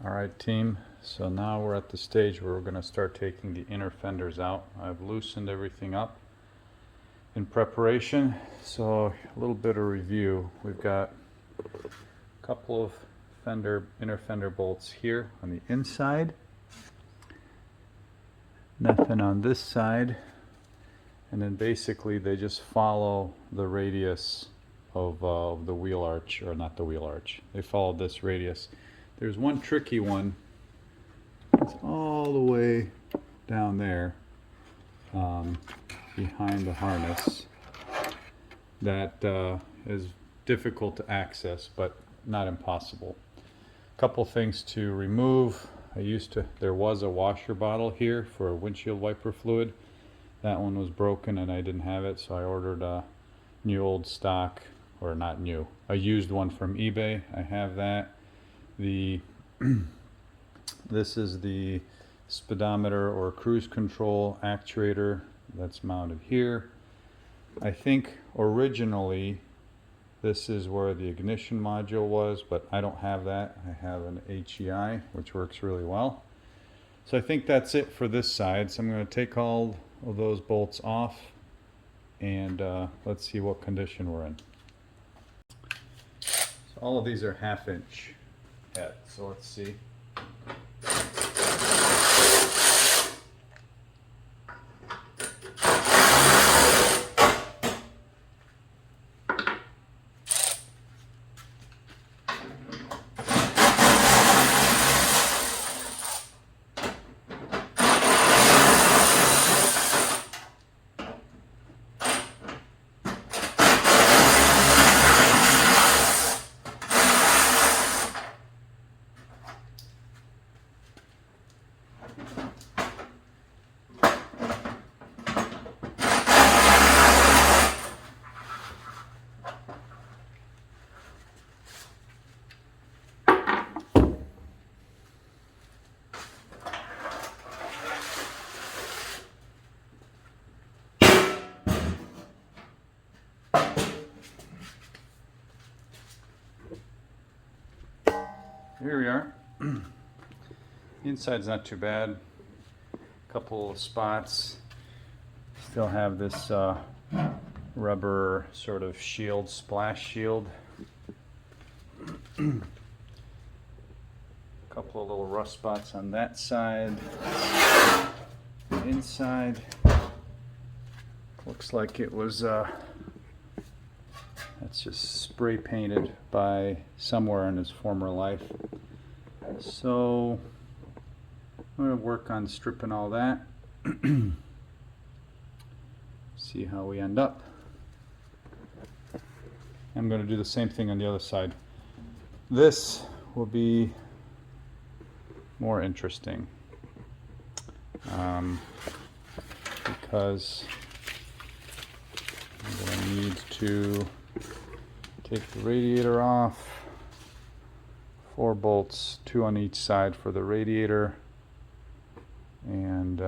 Alright team, so now we're at the stage where we're going to start taking the inner fenders out. I've loosened everything up in preparation. So a little bit of review. We've got a couple of inner fender bolts here on the inside. Nothing on this side. And then basically they just follow the radius of the wheel arch, or not the wheel arch. They follow this radius. There's one tricky one. It's all the way down there behind the harness that is difficult to access, but not impossible. A couple things to remove. There was a washer bottle here for windshield wiper fluid. That one was broken and I didn't have it, so I ordered a new old stock, or not new, a used one from eBay. I have that. This is the speedometer or cruise control actuator that's mounted here. I think originally this is where the ignition module was, but I don't have that. I have an HEI, which works really well. So I think that's it for this side. So I'm going to take all of those bolts off and let's see what condition we're in. So all of these are 1/2 inch head, so let's see. Here we are. The inside's not too bad. A couple of spots. Still have this rubber sort of shield, splash shield. A couple of little rust spots on that side. Inside looks like it was that's just spray painted by somewhere in his former life. So I'm going to work on stripping all that. See how we end up. I'm going to do the same thing on the other side. This will be more interesting because I'm going to need to take the radiator off. 4 bolts, 2 on each side for the radiator, and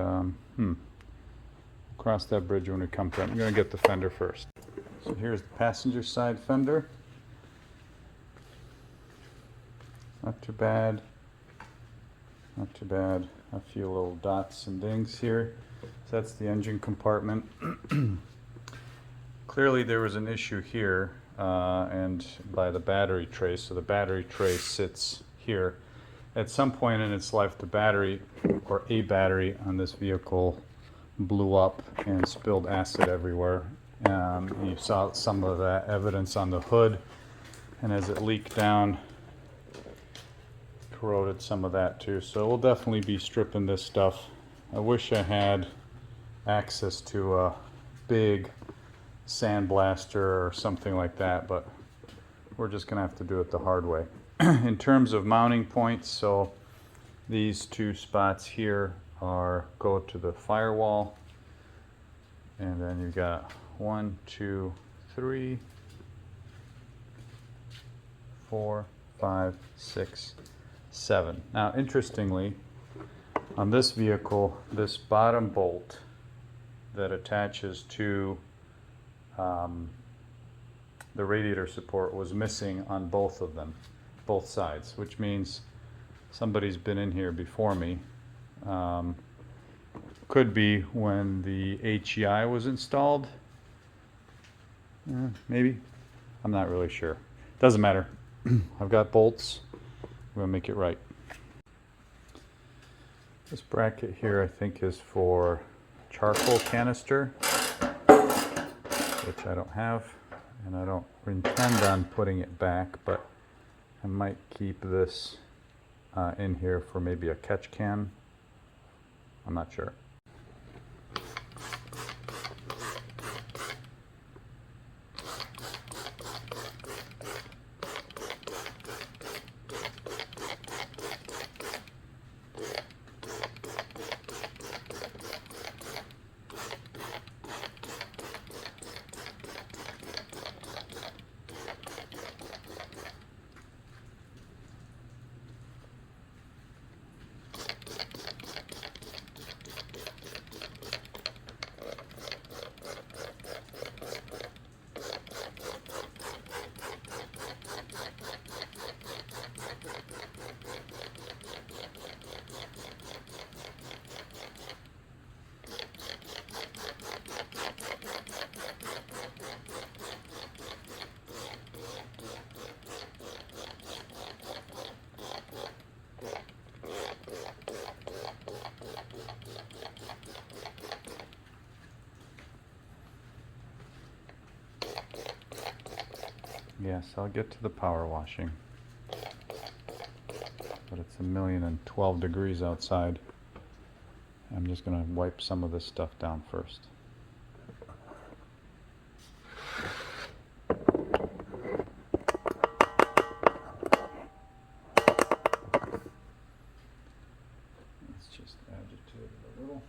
cross that bridge when we come to it. I'm going to get the fender first. So here's the passenger side fender. Not too bad. Not too bad. A few little dots and dings here. So that's the engine compartment. Clearly there was an issue here and by the battery tray. So the battery tray sits here. At some point in its life, the battery, or a battery on this vehicle, blew up and spilled acid everywhere. You saw some of that evidence on the hood, and as it leaked down, corroded some of that too. So we'll definitely be stripping this stuff. I wish I had access to a big sandblaster or something like that, but we're just gonna have to do it the hard way. In terms of mounting points, so these 2 spots here go to the firewall, and then you've got 1, 2, 3, 4, 5, 6, 7. Now interestingly, on this vehicle, this bottom bolt that attaches to the radiator support was missing on both of them, both sides, which means somebody's been in here before me. Could be when the HEI was installed. Maybe. I'm not really sure. Doesn't matter. I've got bolts. I'm going to make it right. This bracket here I think is for charcoal canister, which I don't have, and I don't intend on putting it back, but I might keep this in here for maybe a catch can. I'm not sure. Yes, I'll get to the power washing, but it's 1,012 degrees outside. I'm just going to wipe some of this stuff down first. Let's just agitate it a little.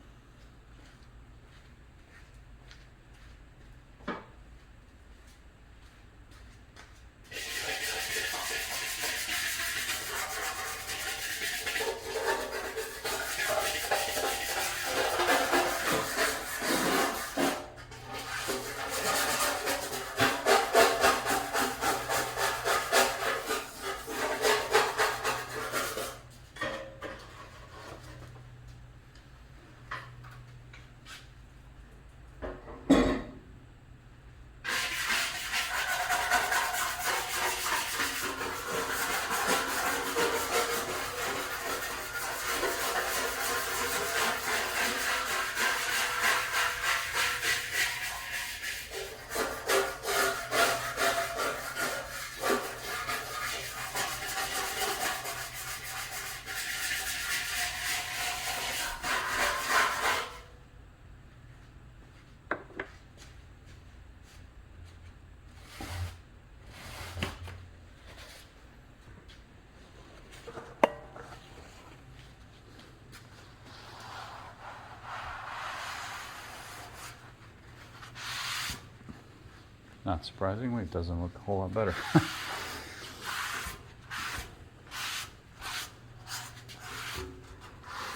Not surprisingly, it doesn't look a whole lot better.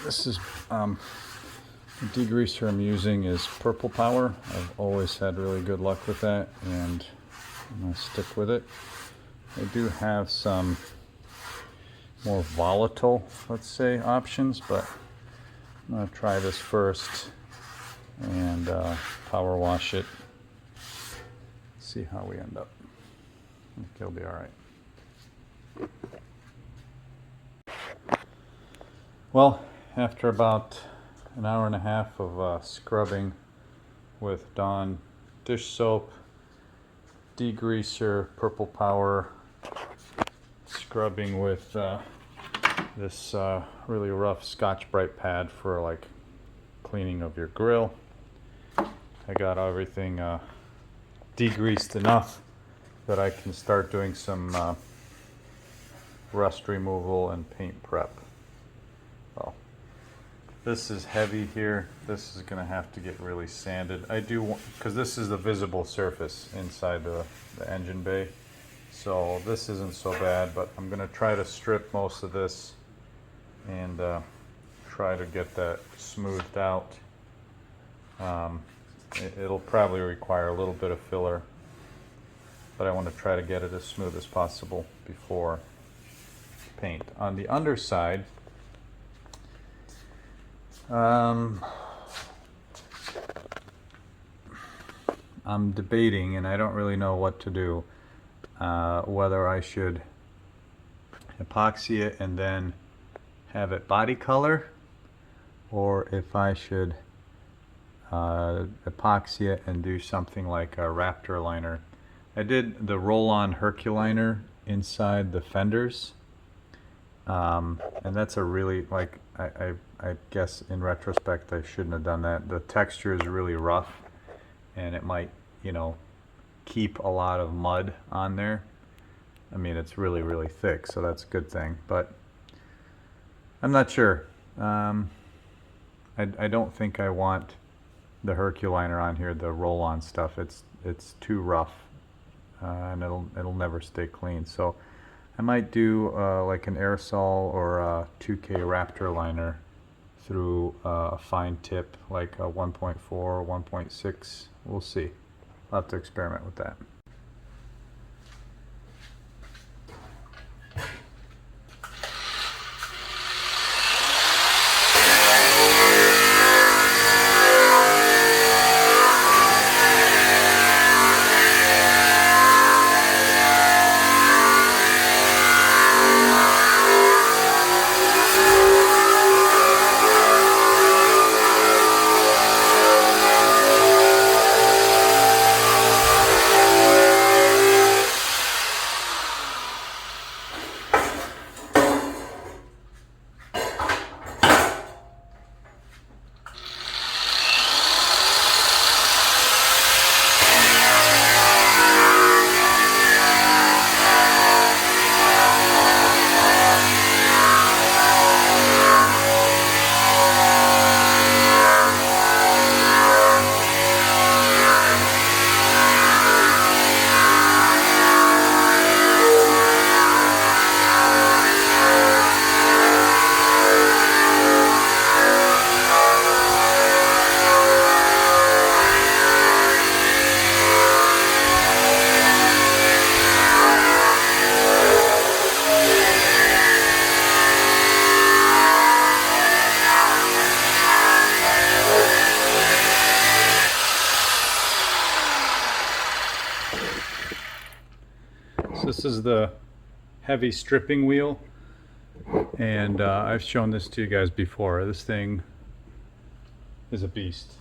This is the degreaser I'm using is Purple Power. I've always had really good luck with that, and I'm going to stick with it. I do have some more volatile, let's say, options, but I'm going to try this first and power wash it. See how we end up. I think it'll be all right. Well, after about an hour and a half of scrubbing with Dawn dish soap, degreaser, Purple Power, scrubbing with this really rough Scotch-Brite pad for like cleaning of your grill, I got everything degreased enough that I can start doing some rust removal and paint prep. Well, this is heavy here. This is going to have to get really sanded. I do want, because this is the visible surface inside the engine bay, so this isn't so bad, but I'm going to try to strip most of this and try to get that smoothed out. It'll probably require a little bit of filler, but I want to try to get it as smooth as possible before paint. On the underside, I'm debating, and I don't really know what to do, whether I should epoxy it and then have it body color, or if I should epoxy it and do something like a Raptor liner. I did the roll-on Herculiner inside the fenders, and that's a really, like, I guess in retrospect I shouldn't have done that. The texture is really rough, and it might, you know, keep a lot of mud on there. I mean, it's really, really thick, so that's a good thing, but I'm not sure. I don't think I want the Herculiner on here, the roll-on stuff. It's too rough, and it'll never stay clean. So I might do like an aerosol or a 2K Raptor liner through a fine tip, like a 1.4 or 1.6. We'll see. I'll have to experiment with that. This is the heavy stripping wheel, and I've shown this to you guys before. This thing is a beast.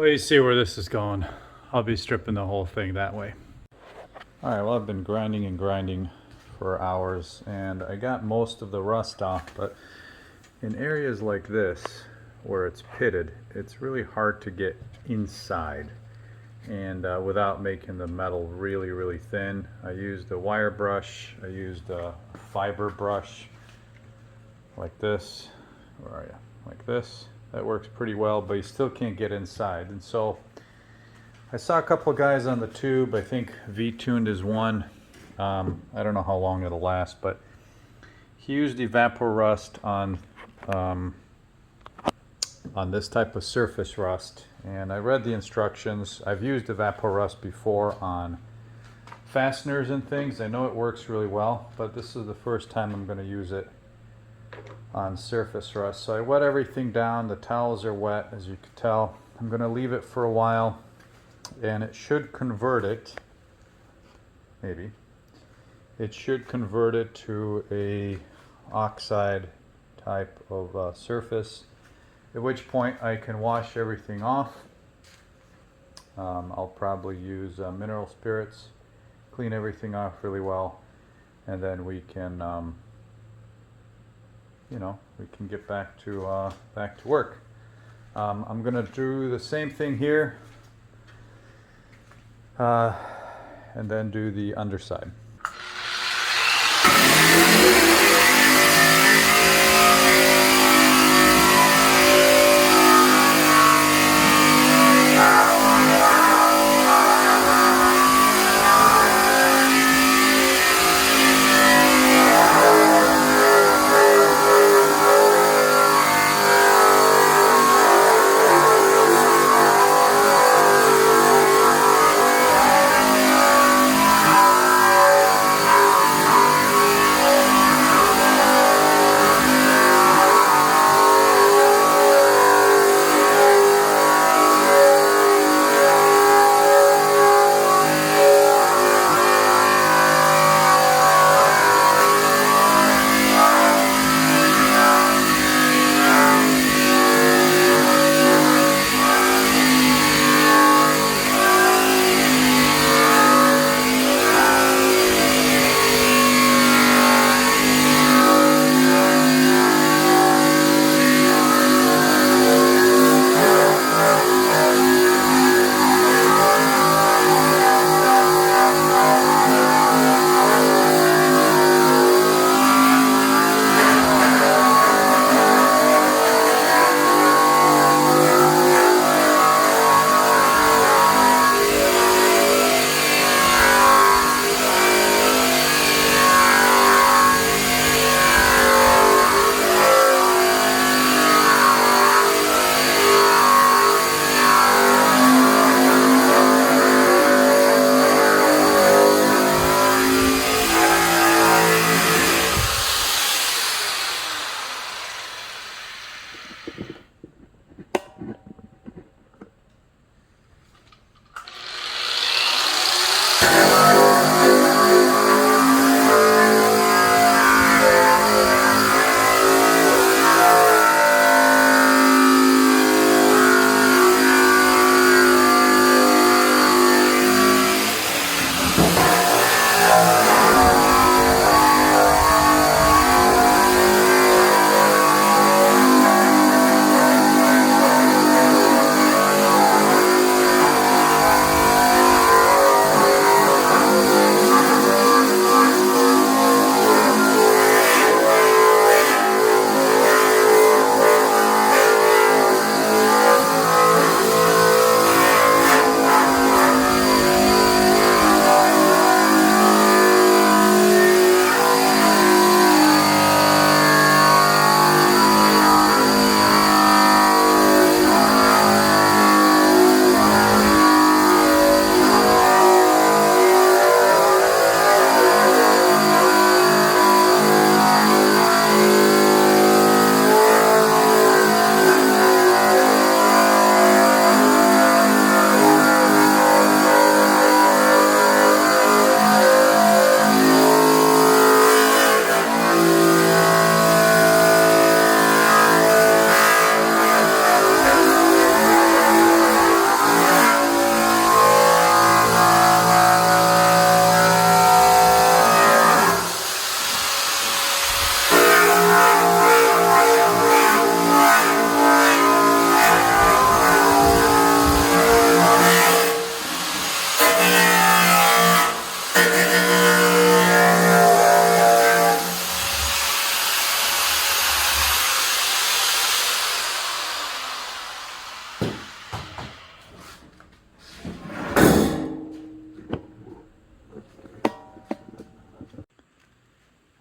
you see where this is going. I'll be stripping the whole thing that way. All right, well, I've been grinding and grinding for hours, and I got most of the rust off, but in areas like this where it's pitted, it's really hard to get inside, and without making the metal really thin. I used a wire brush, I used a fiber brush like this. Where are you? Like this. That works pretty well, but you still can't get inside. And so I saw a couple of guys on the tube. I think V-tuned is one. I don't know how long it'll last, but he used Evapo Rust on this type of surface rust. And I read the instructions. I've used Evapo Rust before on fasteners and things. I know it works really well, but this is the first time I'm going to use it on surface rust. So I wet everything down. The towels are wet, as you can tell. I'm going to leave it for a while, and it should convert it, maybe. It should convert it to a oxide type of surface, at which point I can wash everything off. I'll probably use mineral spirits, clean everything off really well, and then we can we can get back to work. I'm gonna do the same thing here, and then do the underside.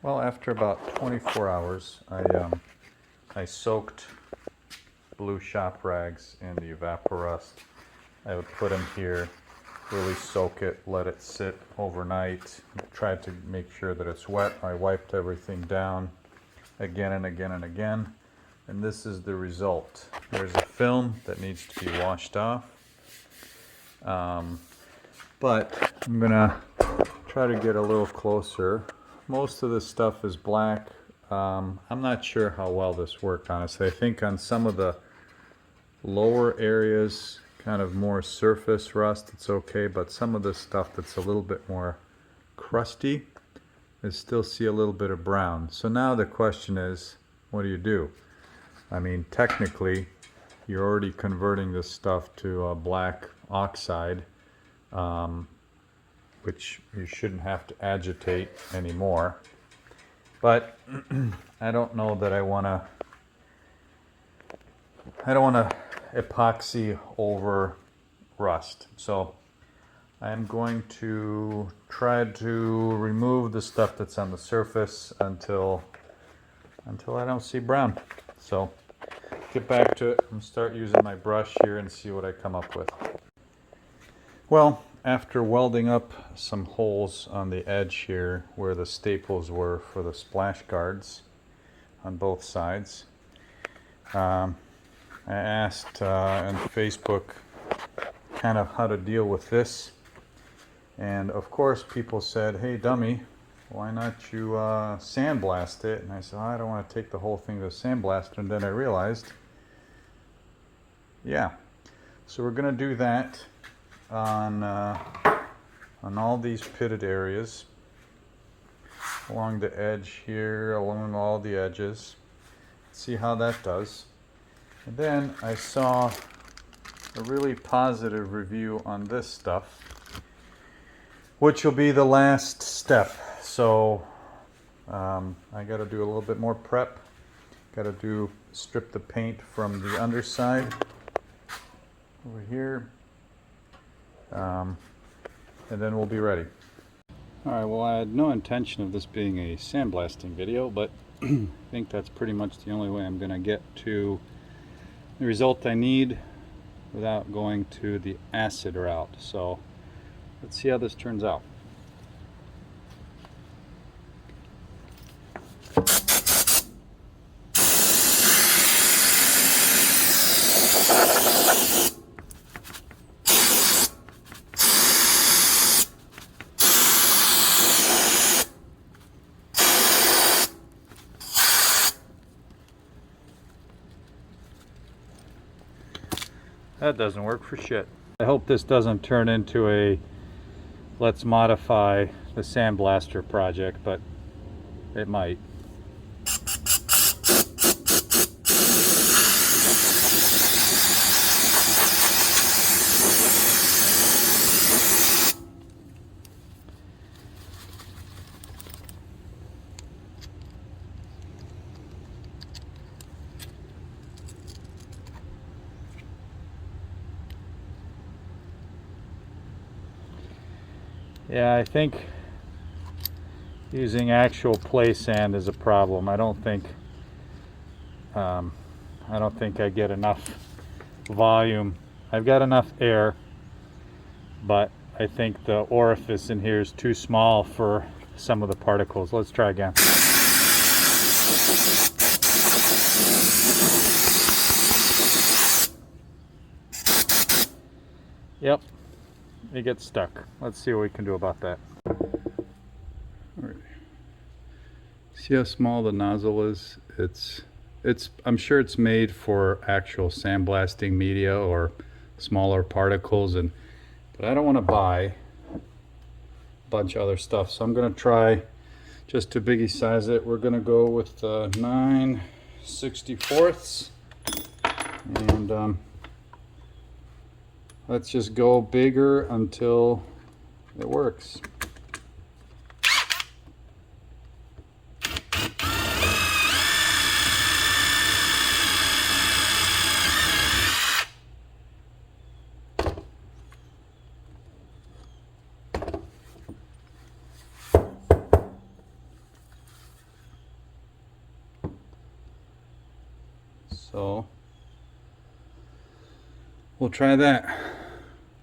Well, after about 24 hours, I soaked blue shop rags in the Evapo Rust. I would put them here, really soak it, let it sit overnight, tried to make sure that it's wet. I wiped everything down again and again and again, and this is the result. There's a film that needs to be washed off, but I'm gonna try to get a little closer. Most of this stuff is black. I'm not sure how well this worked, honestly. I think on some of the lower areas, kind of more surface rust, it's okay, but some of this stuff that's a little bit more crusty, I still see a little bit of brown. So now the question is, what do? I mean, technically, you're already converting this stuff to a black oxide, which you shouldn't have to agitate anymore. But I don't know that I don't want to epoxy over rust. So I'm going to try to remove the stuff that's on the surface until I don't see brown. So get back to it and start using my brush here and see what I come up with. Well, after welding up some holes on the edge here where the staples were for the splash guards on both sides, I asked on Facebook kind of how to deal with this, and of course people said, hey dummy, why not you sandblast it? And I said, I don't want to take the whole thing to a sandblaster. And then I realized, yeah, so we're going to do that on all these pitted areas, along the edge here, along all the edges. See how that does. And then I saw a really positive review on this stuff, which will be the last step. So I got to do a little bit more prep. Got to strip the paint from the underside over here, and then we'll be ready. Alright, well, I had no intention of this being a sandblasting video, but I think that's pretty much the only way I'm going to get to the result I need without going to the acid route. So let's see how this turns out. That doesn't work for shit. I hope this doesn't turn into a let's modify the sandblaster project, but it might. Yeah, I think using actual play sand is a problem. I don't think I get enough volume. I've got enough air, but I think the orifice in here is too small for some of the particles. Let's try again. Yep. It gets stuck. Let's see what we can do about that. All right. See how small the nozzle is? I'm sure it's made for actual sandblasting media or smaller particles, but I don't want to buy a bunch of other stuff, so I'm going to try just to biggie size it. We're going to go with 9/64, and let's just go bigger until it works. we'll try that.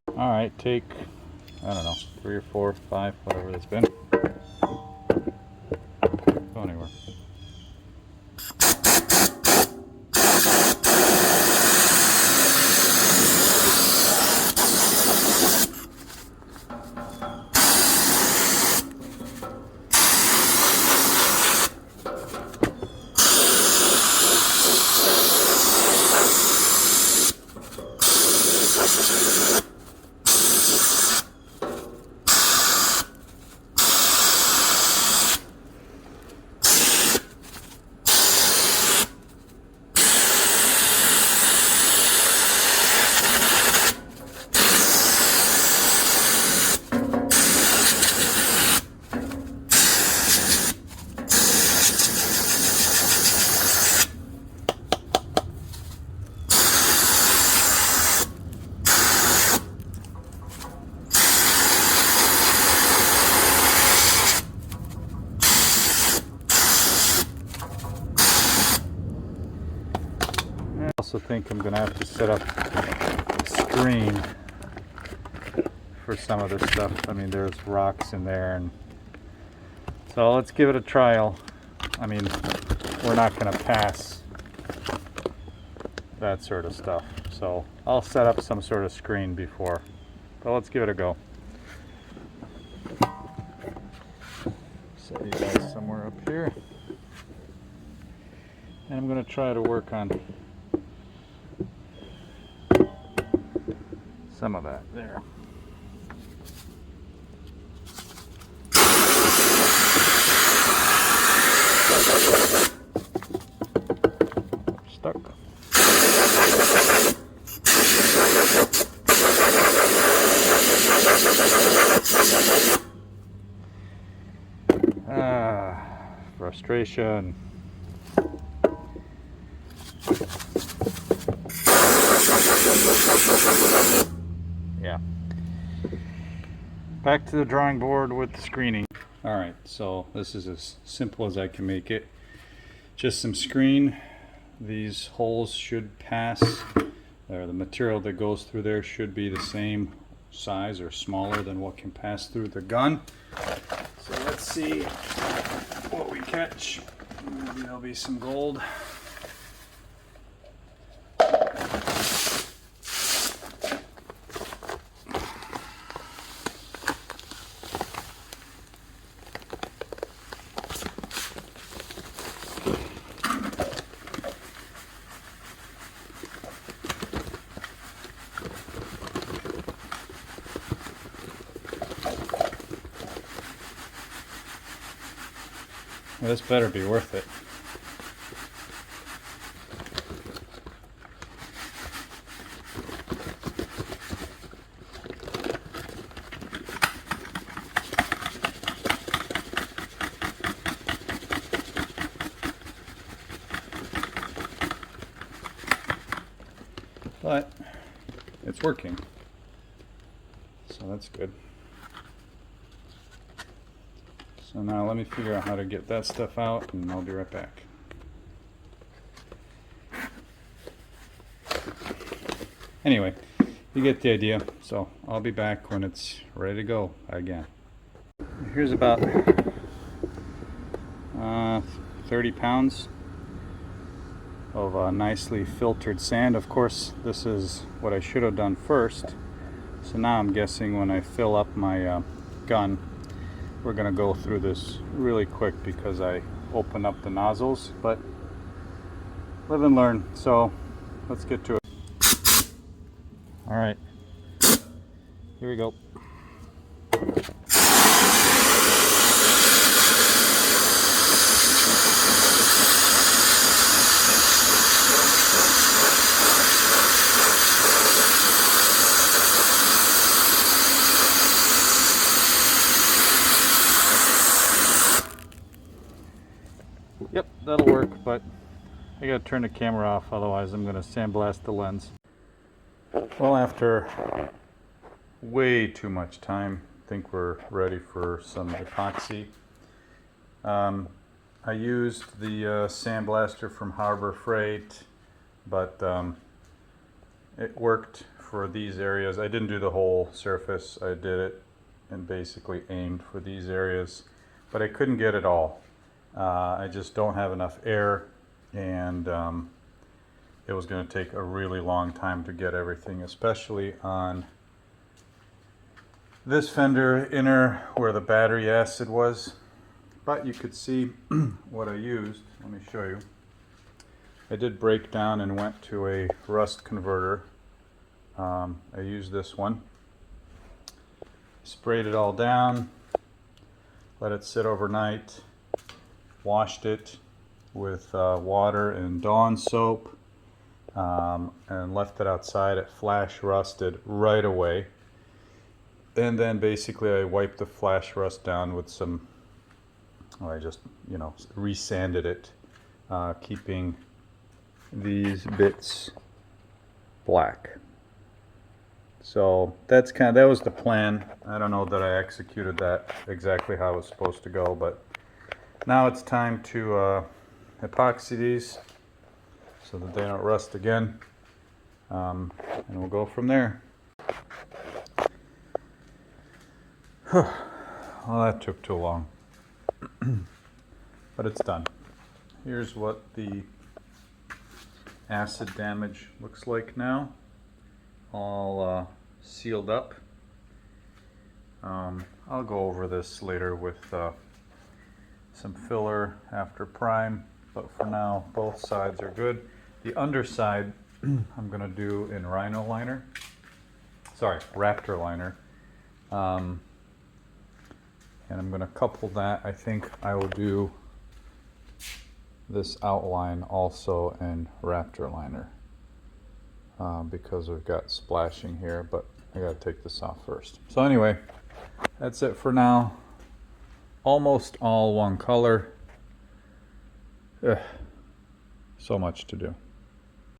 All right, take, I don't know, 3 or 4, 5, whatever it's been. Go anywhere. I also think I'm gonna have to set up a screen for some of this stuff. I mean, there's rocks in there, and so let's give it a trial. I mean, we're not gonna pass that sort of stuff, so I'll set up some sort of screen before, but let's give it a go. Set you guys somewhere up here, and I'm gonna try to work on some of that there. Stuck. Frustration. Yeah. Back to the drawing board with the screening. Alright, so this is as simple as I can make it. Just some screen. These holes should pass, or the material that goes through there should be the same size or smaller than what can pass through the gun. So let's see what we catch. Maybe there'll be some gold. Well, this better be worth it. But it's working, so that's good. So now let me figure out how to get that stuff out, and I'll be right back. Anyway, you get the idea, so I'll be back when it's ready to go again. Here's about 30 pounds of nicely filtered sand. Of course, this is what I should have done first. So now I'm guessing when I fill up my gun, we're gonna go through this really quick because I open up the nozzles, but live and learn. So let's get to it. All right, here we go. Yep, that'll work, but I gotta turn the camera off, otherwise I'm gonna sandblast the lens. Well, after way too much time, I think we're ready for some epoxy. I used the sandblaster from Harbor Freight, but it worked for these areas. I didn't do the whole surface. I did it and basically aimed for these areas, but I couldn't get it all. I just don't have enough air, and it was going to take a really long time to get everything, especially on this fender inner where the battery acid was. But you could see what I used. Let me show you. I did break down and went to a rust converter. I used this one. Sprayed it all down, let it sit overnight, washed it with water and Dawn soap, and left it outside. It flash rusted right away. And then basically I wiped the flash rust down with some, I just, resanded it, keeping these bits black. So that was the plan. I don't know that I executed that exactly how it was supposed to go, but now it's time to epoxy these so that they don't rust again, and we'll go from there. Well, that took too long, but it's done. Here's what the acid damage looks like now, all sealed up. I'll go over this later with some filler after prime, but for now both sides are good. The underside I'm going to do in Raptor liner, and I'm going to couple that. I think I will do this outline also in Raptor liner, because we've got splashing here, but I got to take this off first. So anyway, that's it for now. Almost all one color. So much to do.